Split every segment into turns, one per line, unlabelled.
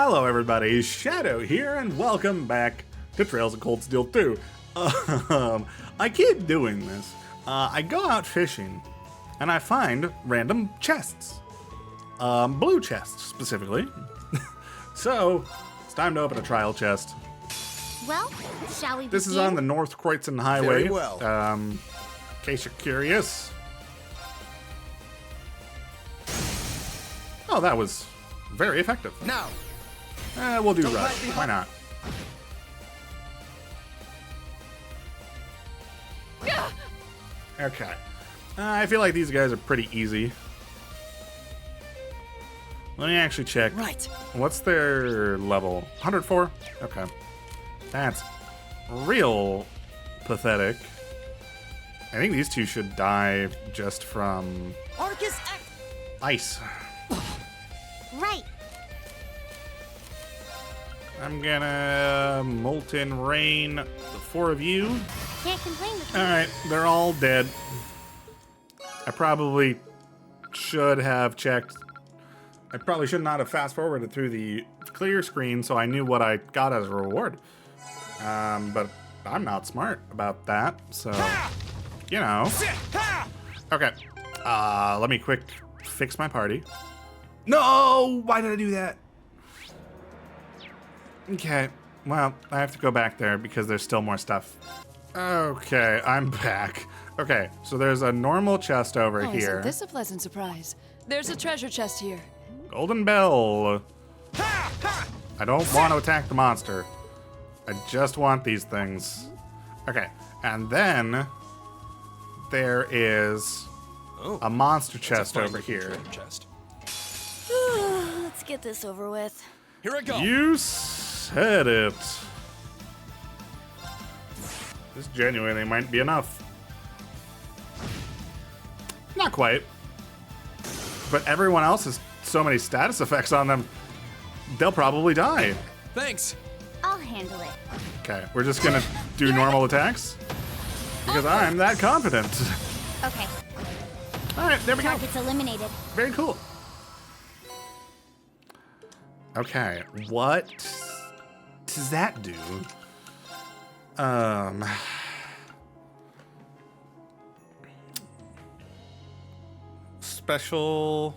Hello everybody, Shadow here, and welcome back to Trails of Cold Steel 2. I keep doing this. I go out fishing, and I find random chests. Blue chests, specifically. So, it's time to open a trial chest.
Well, shall we begin?
This is on the North Kreutzen Highway.
Very well.
In case you're curious. Oh, that was very effective.
Now.
We'll do
Don't
rush.
let me
Why not? Okay. I feel like these guys are pretty easy. Let me actually check.
Right.
What's their level? 104? Okay. That's real pathetic. I think these two should die just from
Arcus
ice.
Right.
I'm gonna Molten Rain the four of you.
Can't complain with you.
Alright, they're all dead. I probably should have checked. I probably should not have fast forwarded through the clear screen so I knew what I got as a reward. But I'm not smart about that, so, you know. Okay, let me quick fix my party. No! Why did I do that? Okay, well, I have to go back there because there's still more stuff. Okay, I'm back. Okay, so there's a normal chest over here.
Isn't this a pleasant surprise? There's a treasure chest here.
Golden Bell. I don't want to attack the monster. I just want these things. Okay, and then there is a monster chest over here.
Chest.
Let's get this over with.
Here I go.
You said it. This genuinely might be enough. Not quite. But everyone else has so many status effects on them, they'll probably die.
Thanks.
I'll handle it.
Okay, we're just gonna do normal attacks because I'm that confident.
Okay.
All right, there we go.
Target's eliminated.
Very cool. Okay, what does that do? Special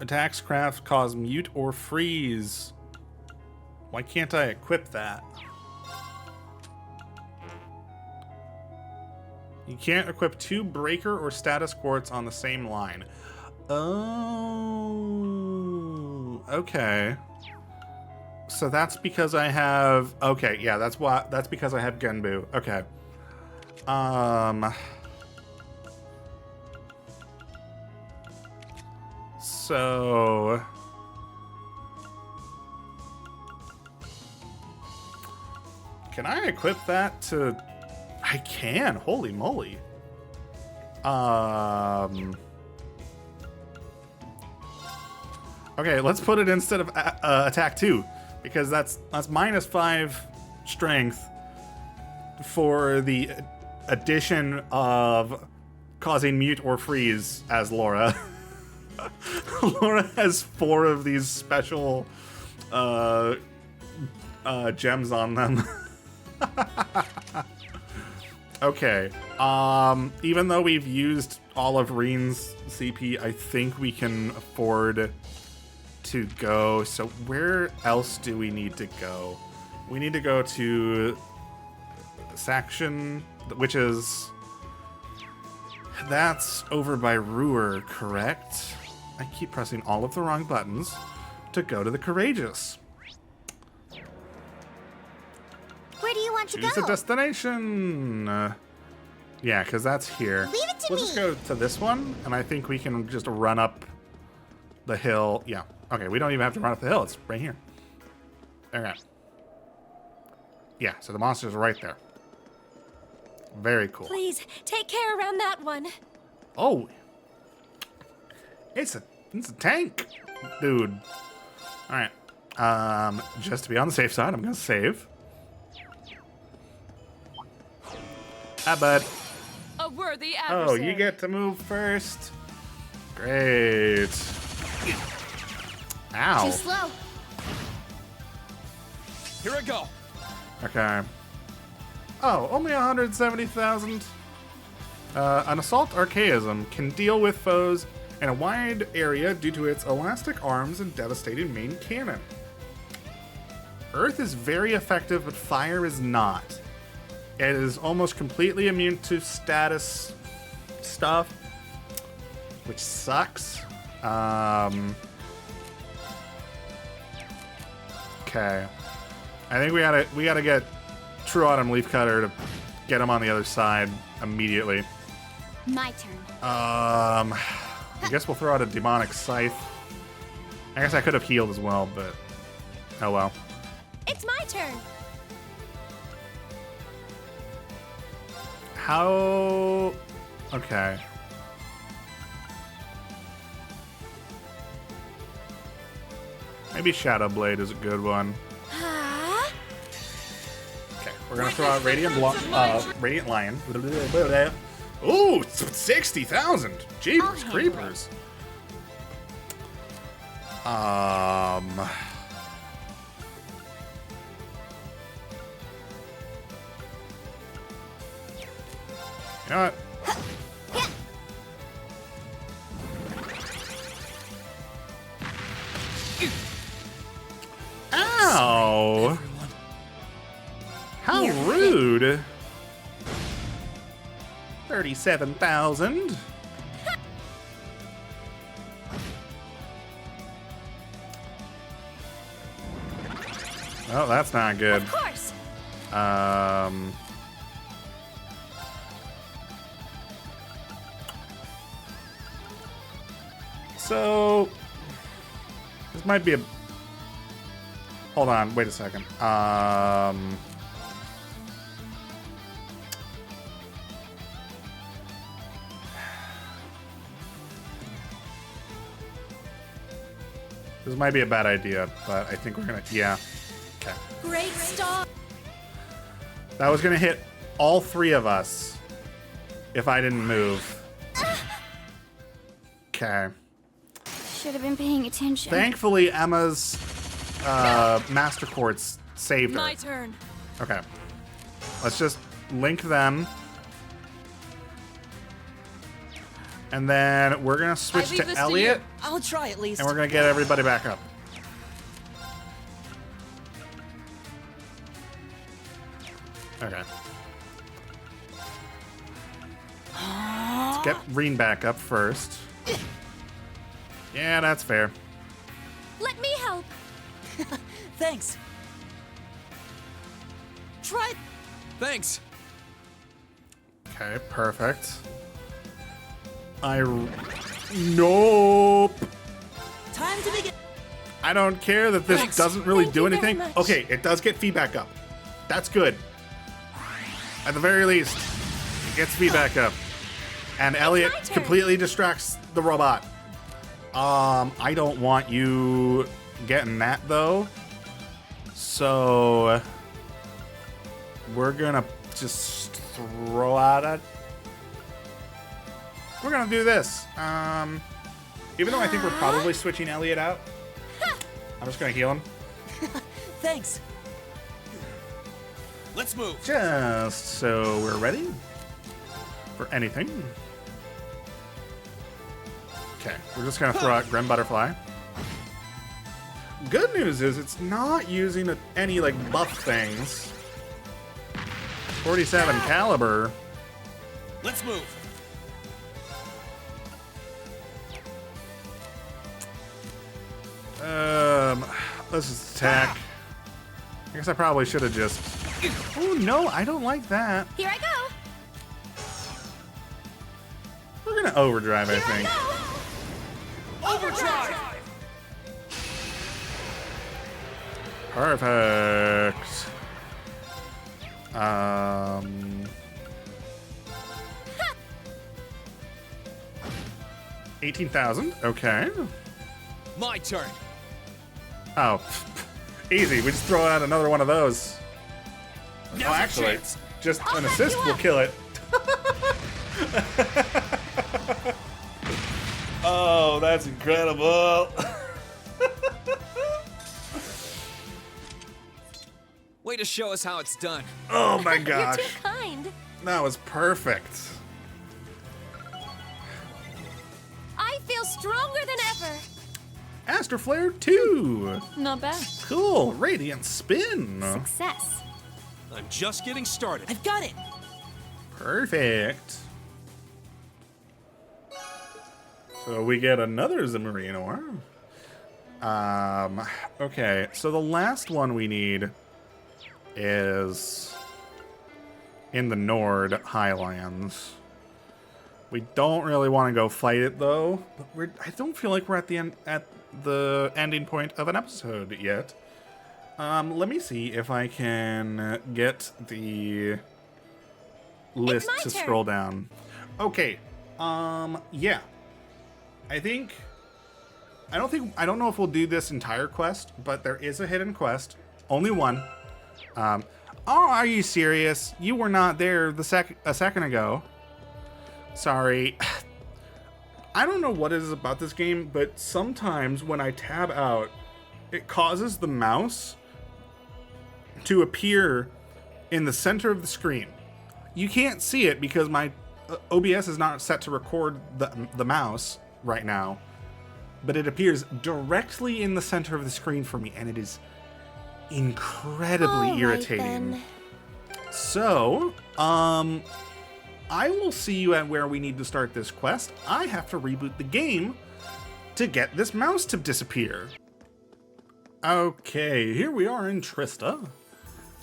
attacks craft cause mute or freeze. Why can't I equip that? You can't equip two breaker or status quartz on the same line. Oh, okay. So that's because I have, okay, yeah, that's because I have Genbu. Okay. So can I equip that to, I can, holy moly. Okay, let's put it instead of attack 2, because that's -5 strength for the addition of causing mute or freeze as Laura. Laura has 4 of these special gems on them. Okay, even though we've used all of Reen's CP, I think we can afford to go. So where else do we need to go? We need to go to Saxon, which is, that's over by Ruhr, correct? I keep pressing all of the wrong buttons to go to the Courageous.
Where do you want to
Choose
go?
a destination. Yeah, because that's here.
Leave it to
We'll
me.
just go to this one, and I think we can just run up the hill. Yeah. Okay, we don't even have to run up the hill. It's right here. Okay. Yeah, so the monster's right there. Very cool.
Please, take care around that one.
Oh. It's a tank, dude. All right. Just to be on the safe side, I'm gonna save. Hi, bud.
A worthy
Oh,
adversary.
you get to move first. Great. Ow.
Too slow.
Here I go.
Okay. Oh, only 170,000. An assault archaism can deal with foes in a wide area due to its elastic arms and devastating main cannon. Earth is very effective, but fire is not. It is almost completely immune to status stuff, which sucks. Okay. I think we gotta get True Autumn Leafcutter to get him on the other side immediately.
My turn.
I guess we'll throw out a demonic scythe. I guess I could have healed as well, but oh well.
It's my turn.
How? Okay. Maybe Shadow Blade is a good one. Okay, we're gonna throw out Radiant Lion. Ooh, 60,000! Jeepers creepers. You know what? Ow! How rude! 37,000. Oh, that's not good.
Of course.
So this might be a. Hold on, wait a second. This might be a bad idea, but I think we're gonna. Yeah. Okay.
Great start.
That was gonna hit all three of us if I didn't move. Okay.
Should have been paying attention.
Thankfully, Emma's Master Quartz saved her.
My turn.
Okay. Let's just link them. And then we're going to switch
leave
to
this to
Elliot.
you.
I'll try at least.
And we're going to get everybody back up. Okay. Let's get Reen back up first. Yeah, that's fair.
Let me help.
Thanks. Try.
Thanks.
Okay, perfect. Nope.
Time to begin.
I don't care that this
Thanks.
doesn't really
Thank
do
you very
anything.
much.
Okay, it does get feedback up. That's good. At the very least, it gets feedback up. And Elliot
my turn.
completely distracts the robot. I don't want you getting that though. So we're gonna just throw out a. We're gonna do this. Even though I think we're probably switching Elliot out, I'm just gonna heal him.
Thanks.
Let's move.
Just so we're ready for anything. Okay, we're just gonna throw out Grim Butterfly. Good news is it's not using any like buff things. 47 caliber.
Let's move.
Let's just attack. I guess I probably should have just. Oh no, I don't like that.
Here I go.
We're gonna overdrive, I think.
Overdrive.
Perfect. 18,000. Okay.
My turn.
Oh, easy. We just throw out another one of those.
Now's
Oh,
your
actually,
chance.
just
I'll
an
back
assist
you
will
up.
kill it. Oh, that's incredible.
Way to show us how it's done.
Oh my
You're
gosh.
too kind.
That was perfect.
I feel stronger than ever.
Astro Flare 2.
Not bad.
Cool. Radiant Spin.
Success.
I'm just getting started.
I've got it.
Perfect. So we get another Zimmerino. Okay, so the last one we need is in the Nord Highlands. We don't really want to go fight it though, but I don't feel like we're at the ending point of an episode yet. Let me see if I can get the list
my
to
turn.
scroll down. Okay. Yeah. I don't know if we'll do this entire quest, but there is a hidden quest. Only one. Oh, are you serious? You were not there a second ago. Sorry. I don't know what it is about this game, but sometimes when I tab out, it causes the mouse to appear in the center of the screen. You can't see it because my OBS is not set to record the mouse right now, but it appears directly in the center of the screen for me, and it is incredibly
All right,
irritating.
then.
So, I will see you at where we need to start this quest. I have to reboot the game to get this mouse to disappear. Okay, here we are in Trista,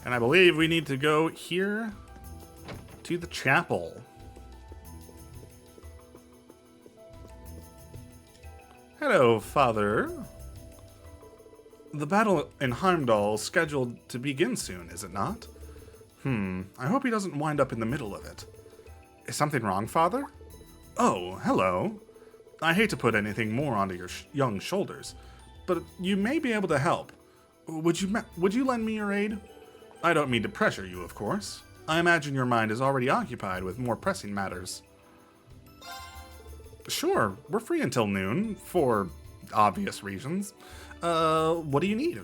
and I believe we need to go here to the chapel. Hello, Father. The battle in Heimdall is scheduled to begin soon, is it not? I hope he doesn't wind up in the middle of it. Is something wrong, Father? Oh, hello. I hate to put anything more onto your young shoulders, but you may be able to help. Would you lend me your aid? I don't mean to pressure you, of course. I imagine your mind is already occupied with more pressing matters. Sure, we're free until noon, for obvious reasons. What do you need?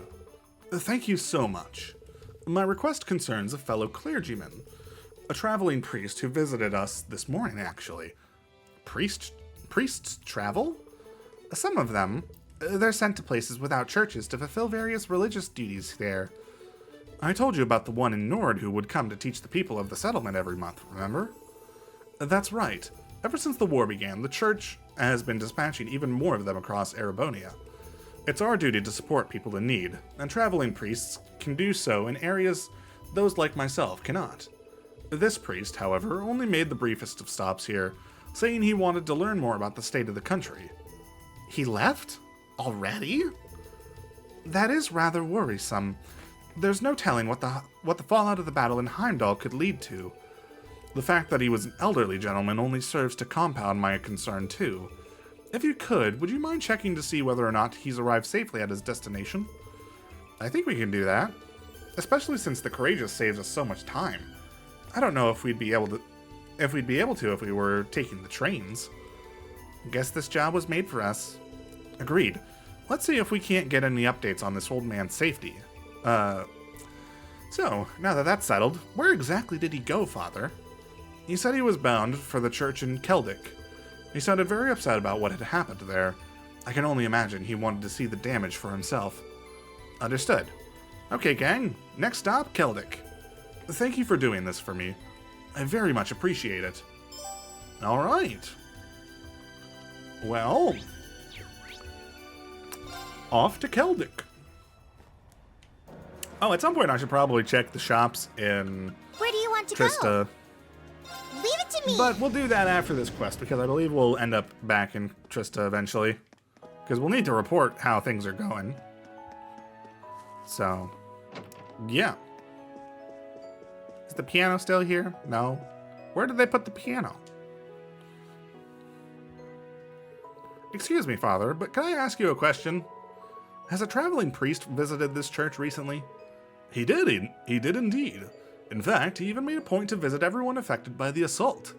Thank you so much. My request concerns a fellow clergyman, a traveling priest who visited us this morning, actually. Priests travel? Some of them. They're sent to places without churches to fulfill various religious duties there. I told you about the one in Nord who would come to teach the people of the settlement every month, remember? That's right. Ever since the war began, the church has been dispatching even more of them across Erebonia. It's our duty to support people in need, and traveling priests can do so in areas those like myself cannot. This priest, however, only made the briefest of stops here, saying he wanted to learn more about the state of the country. He left? Already? That is rather worrisome. There's no telling what the fallout of the battle in Heimdall could lead to. The fact that he was an elderly gentleman only serves to compound my concern too. If you could, would you mind checking to see whether or not he's arrived safely at his destination? I think we can do that, especially since the Courageous saves us so much time. I don't know if we'd be able to if we were taking the trains. Guess this job was made for us. Agreed. Let's see if we can't get any updates on this old man's safety. So, now that that's settled, where exactly did he go, Father? He said he was bound for the church in Keldic. He sounded very upset about what had happened there. I can only imagine he wanted to see the damage for himself. Understood. Okay, gang. Next stop, Keldic. Thank you for doing this for me. I very much appreciate it. All right. Well, off to Keldic. Oh, at some point I should probably check the shops in
Where do you want to go?
Trista.
Leave it to me.
But we'll do that after this quest, because I believe we'll end up back in Trista eventually. Because we'll need to report how things are going. So, yeah. Is the piano still here? No. Where did they put the piano? Excuse me, Father, but can I ask you a question? Has a traveling priest visited this church recently? He did indeed. In fact, he even made a point to visit everyone affected by the assault.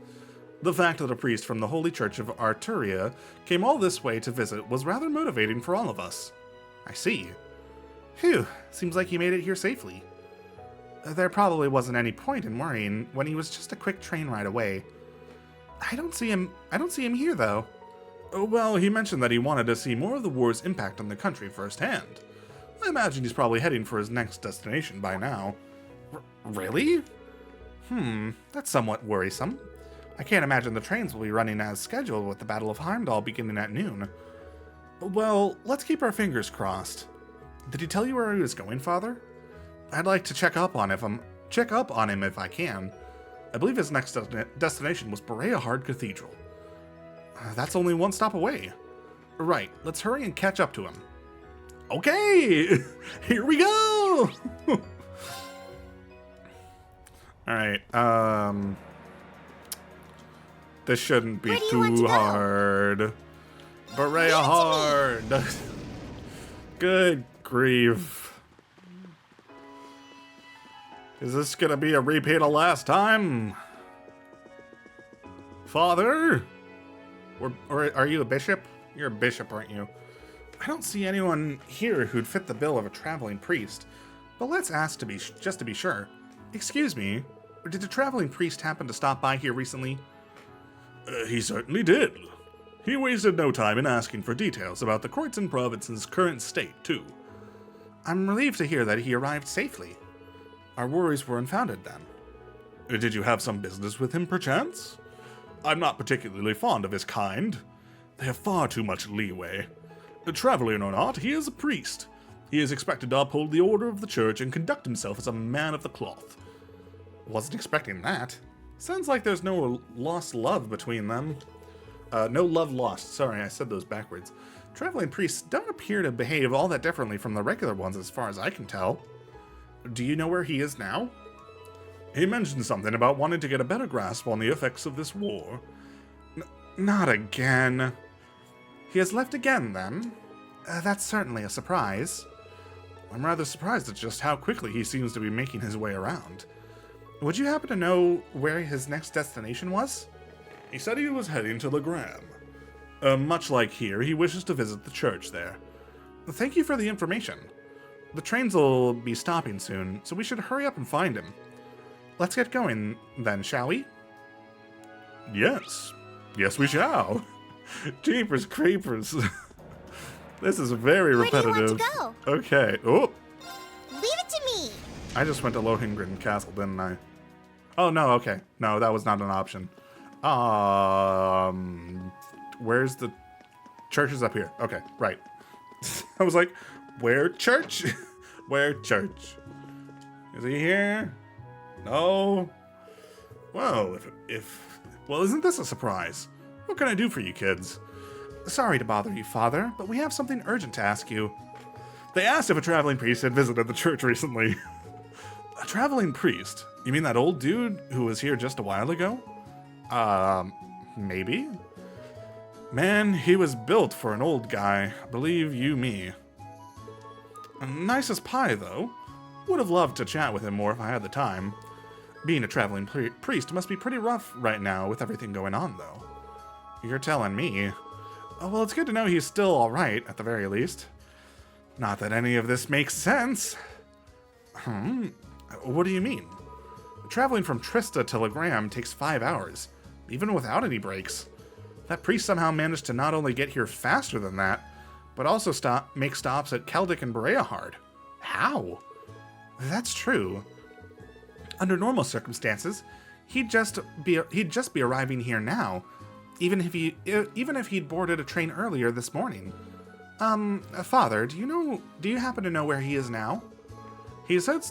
The fact that a priest from the Holy Church of Arturia came all this way to visit was rather motivating for all of us. I see. Phew, seems like he made it here safely. There probably wasn't any point in worrying when he was just a quick train ride away. I don't see him here, though. Oh, well, he mentioned that he wanted to see more of the war's impact on the country firsthand. I imagine he's probably heading for his next destination by now. Really? That's somewhat worrisome. I can't imagine the trains will be running as scheduled with the Battle of Heimdall beginning at noon. Well, let's keep our fingers crossed. Did he tell you where he was going, Father? I'd like to check up on him if I can. I believe his next destination was Berea Cathedral. That's only one stop away. Right, let's hurry and catch up to him. Okay, here we go! Alright, this shouldn't be too hard. Berea hard! Good grief. Is this gonna be a repeat of last time? Father? Or are you a bishop? You're a bishop, aren't you? I don't see anyone here who'd fit the bill of a traveling priest, but let's ask just to be sure. Excuse me, did the traveling priest happen to stop by here recently? He certainly did. He wasted no time in asking for details about the Kreuzern province's current state, too. I'm relieved to hear that he arrived safely. Our worries were unfounded then. Did you have some business with him, perchance? I'm not particularly fond of his kind. They have far too much leeway. Traveling or not, he is a priest. He is expected to uphold the order of the church and conduct himself as a man of the cloth. Wasn't expecting that. Sounds like there's no lost love between them. No love lost. Sorry, I said those backwards. Traveling priests don't appear to behave all that differently from the regular ones as far as I can tell. Do you know where he is now? He mentioned something about wanting to get a better grasp on the effects of this war. Not again. He has left again, then? That's certainly a surprise. I'm rather surprised at just how quickly he seems to be making his way around. Would you happen to know where his next destination was? He said he was heading to Legram. Much like here, he wishes to visit the church there. Thank you for the information. The trains will be stopping soon, so we should hurry up and find him. Let's get going, then, shall we? Yes. Yes, we shall. Jeepers creepers. This is very repetitive.
Where do you want to
go? Okay. Oh.
Leave it to me.
I just went to Lohengrin Castle, didn't I? Oh, no, okay. No, that was not an option. Where's the... Church is up here. Okay, right. I was like, where church? Where church? Is he here? No? Well, well, isn't this a surprise? What can I do for you kids? Sorry to bother you, Father, but we have something urgent to ask you. They asked if a traveling priest had visited the church recently. A traveling priest? You mean that old dude who was here just a while ago? Maybe? Man, he was built for an old guy, believe you me. Nice as pie, though. Would have loved to chat with him more if I had the time. Being a traveling priest must be pretty rough right now with everything going on, though. You're telling me. Oh, well, it's good to know he's still alright, at the very least. Not that any of this makes sense. What do you mean? Traveling from Trista to Legram takes 5 hours, even without any breaks. That priest somehow managed to not only get here faster than that, but also make stops at Keldic and Berea. How? That's true. Under normal circumstances, he'd just be arriving here now, even if he'd boarded a train earlier this morning. Father, do you happen to know where he is now? He said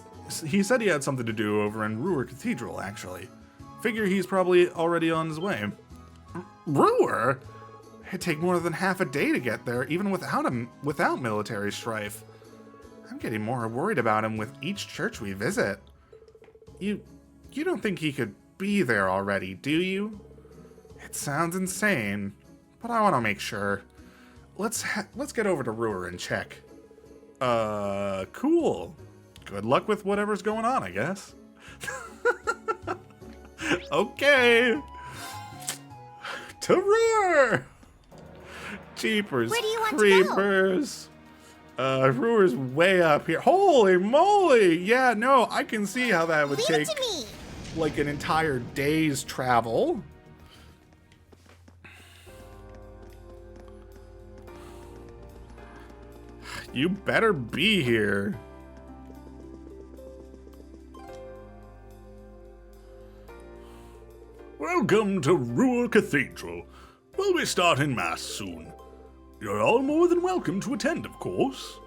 he had something to do over in Ruhr Cathedral, actually. Figure he's probably already on his way. Ruhr? It'd take more than half a day to get there, even without military strife. I'm getting more worried about him with each church we visit. You don't think he could be there already, do you? It sounds insane, but I want to make sure. Let's get over to Ruhr and check. Cool. Good luck with whatever's going on, I guess. Okay. To Ruhr! Jeepers
Where do you want
creepers. Brewer's way up here. Holy moly! Yeah, no, I can see how that would
Leave
take
it to me.
like an entire day's travel. You better be here.
Welcome to Ruhr Cathedral. We'll be starting Mass soon. You're all more than welcome to attend, of course.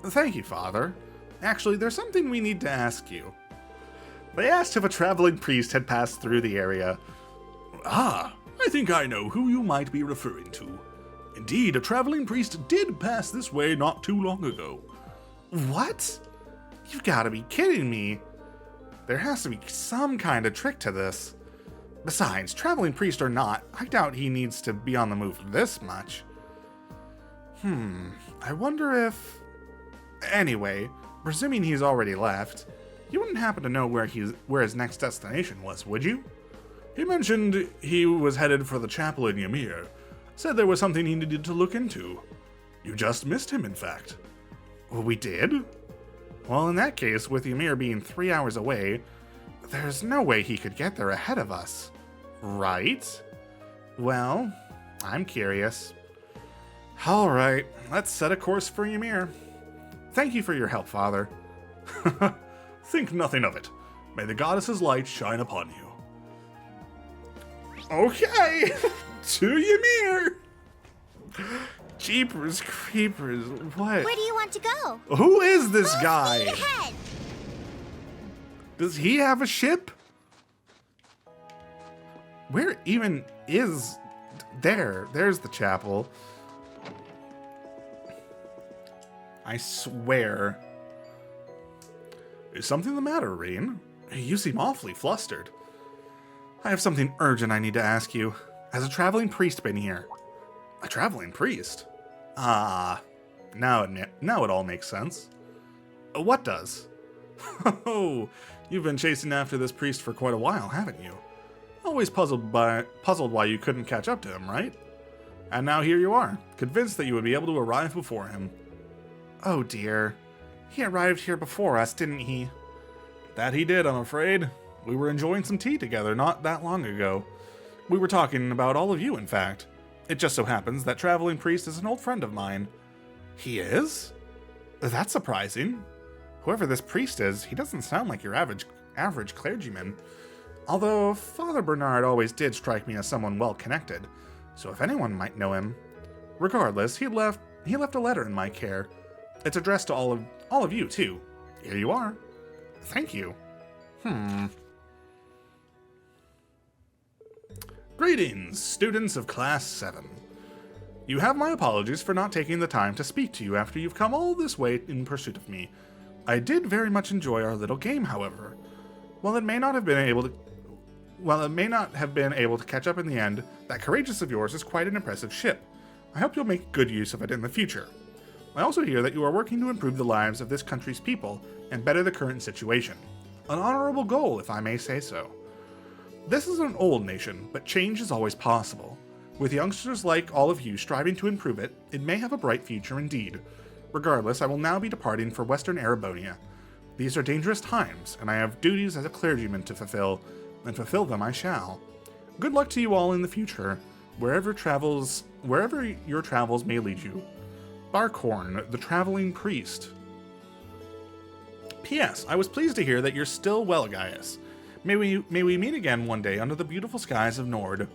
Thank you, Father. Actually, there's something we need to ask you. They asked if a traveling priest had passed through the area.
Ah, I think I know who you might be referring to. Indeed, a traveling priest did pass this way not too long ago.
What? You've got to be kidding me. There has to be some kind of trick to this. Besides, traveling priest or not, I doubt he needs to be on the move this much. I wonder if... Anyway, presuming he's already left, you wouldn't happen to know where his next destination was, would you?
He mentioned he was headed for the chapel in Ymir. Said there was something he needed to look into. You just missed him, in fact.
Well, we did? Well, in that case, with Ymir being 3 hours away, there's no way he could get there ahead of us. Right? Well, I'm curious. All right, let's set a course for Ymir. Thank you for your help, Father.
Think nothing of it. May the goddess's light shine upon you.
Okay, to Ymir. Jeepers creepers, what?
Where do you want to go?
Who is this
Full
guy?
speed ahead.
Does he have a ship? Where even is... There's the chapel. I swear.
Is something the matter, Rain?
You seem awfully flustered. I have something urgent I need to ask you. Has a traveling priest been here? A traveling priest? Ah, now it all makes sense. What does? Oh, you've been chasing after this priest for quite a while, haven't you? Always puzzled why you couldn't catch up to him, right? And now here you are, convinced that you would be able to arrive before him. Oh dear. He arrived here before us, didn't he? That he did, I'm afraid. We were enjoying some tea together not that long ago. We were talking about all of you, in fact. It just so happens that traveling priest is an old friend of mine. He is? That's surprising. Whoever this priest is, he doesn't sound like your average clergyman. Although Father Bernard always did strike me as someone well-connected, so if anyone might know him. Regardless, he left a letter in my care. It's addressed to all of you, too. Here you are. Thank you. Greetings, students of Class 7. You have my apologies for not taking the time to speak to you after you've come all this way in pursuit of me. I did very much enjoy our little game, however. While it may not have been able to catch up in the end, that Courageous of yours is quite an impressive ship. I hope you'll make good use of it in the future. I also hear that you are working to improve the lives of this country's people and better the current situation. An honorable goal, if I may say so. This is an old nation, but change is always possible. With youngsters like all of you striving to improve it, it may have a bright future indeed. Regardless, I will now be departing for Western Erebonia. These are dangerous times, and I have duties as a clergyman to fulfill, and fulfill them I shall. Good luck to you all in the future, wherever your travels may lead you. Barkhorn, the Traveling Priest. P.S. I was pleased to hear that you're still well, Gaius. May we meet again one day under the beautiful skies of Nord.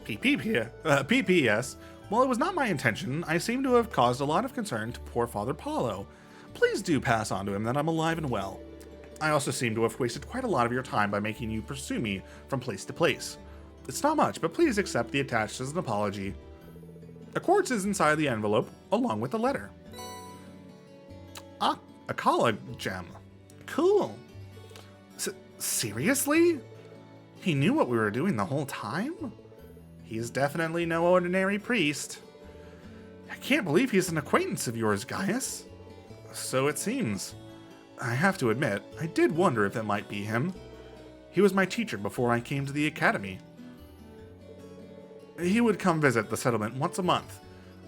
P.P.S. While it was not my intention, I seem to have caused a lot of concern to poor Father Paulo. Please do pass on to him that I'm alive and well. I also seem to have wasted quite a lot of your time by making you pursue me from place to place. It's not much, but please accept the attached as an apology. A quartz is inside the envelope, along with the letter. Ah, a Kala gem. Cool. Seriously? He knew what we were doing the whole time? He's definitely no ordinary priest. I can't believe he's an acquaintance of yours, Gaius. So it seems. I have to admit, I did wonder if it might be him. He was my teacher before I came to the academy. He would come visit the settlement once a month.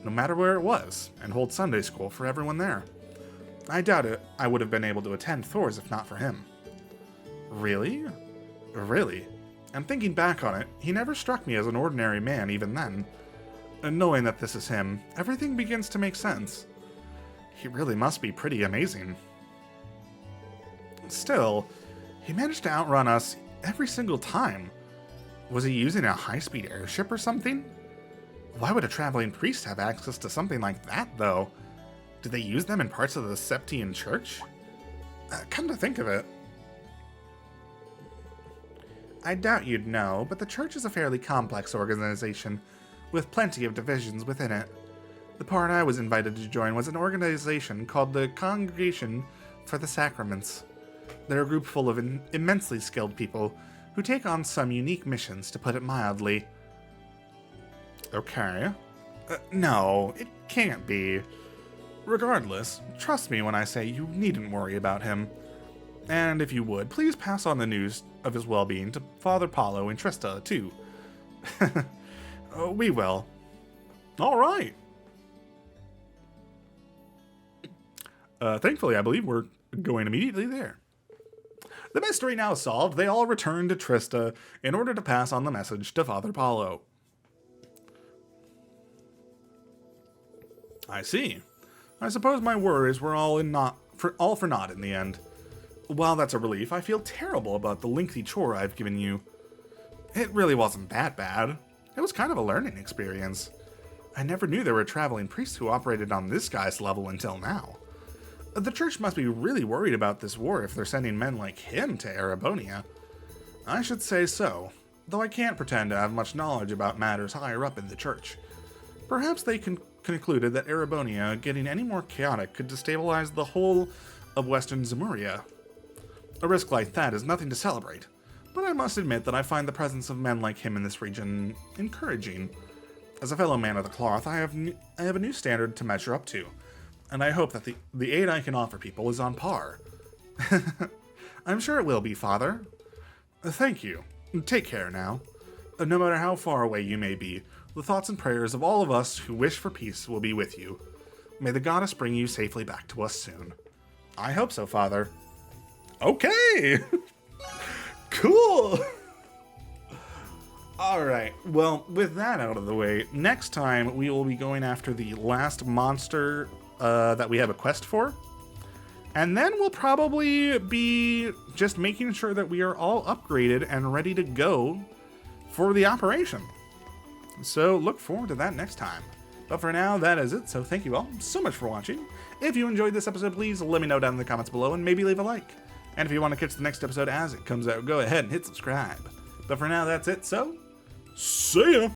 no matter where it was, and hold Sunday school for everyone there. I doubt it I would have been able to attend Thor's if not for him. Really? Really? And thinking back on it, he never struck me as an ordinary man even then. And knowing that this is him, everything begins to make sense. He really must be pretty amazing. Still, he managed to outrun us every single time. Was he using a high-speed airship or something? Why would a traveling priest have access to something like that, though? Did they use them in parts of the Septian Church? Come to think of it. I doubt you'd know, but the church is a fairly complex organization, with plenty of divisions within it. The part I was invited to join was an organization called the Congregation for the Sacraments. They're a group full of immensely skilled people who take on some unique missions, to put it mildly. Okay. No, it can't be. Regardless, trust me when I say you needn't worry about him. And if you would, please pass on the news of his well-being to Father Paulo and Trista, too. We will. All right. Thankfully, I believe we're going immediately there. The mystery now solved, they all return to Trista in order to pass on the message to Father Paulo. I see. I suppose my worries were all for naught in the end. While that's a relief, I feel terrible about the lengthy chore I've given you. It really wasn't that bad. It was kind of a learning experience. I never knew there were traveling priests who operated on this guy's level until now. The church must be really worried about this war if they're sending men like him to Erebonia. I should say so, though I can't pretend to have much knowledge about matters higher up in the church. Perhaps they concluded that Erebonia getting any more chaotic could destabilize the whole of Western Zemuria. A risk like that is nothing to celebrate, but I must admit that I find the presence of men like him in this region encouraging. As a fellow man of the cloth, I have a new standard to measure up to, and I hope that the aid I can offer people is on par. I'm sure it will be, Father. Thank you. Take care now. No matter how far away you may be, the thoughts and prayers of all of us who wish for peace will be with you. May the goddess bring you safely back to us soon. I hope so, Father. Okay! Cool! Alright, well, with that out of the way, next time we will be going after the last monster that we have a quest for. And then we'll probably be just making sure that we are all upgraded and ready to go for the operation. So look forward to that next time. But for now, that is it. So thank you all so much for watching. If you enjoyed this episode, please let me know down in the comments below and maybe leave a like. And if you want to catch the next episode as it comes out, go ahead and hit subscribe. But for now, that's it. So, see ya!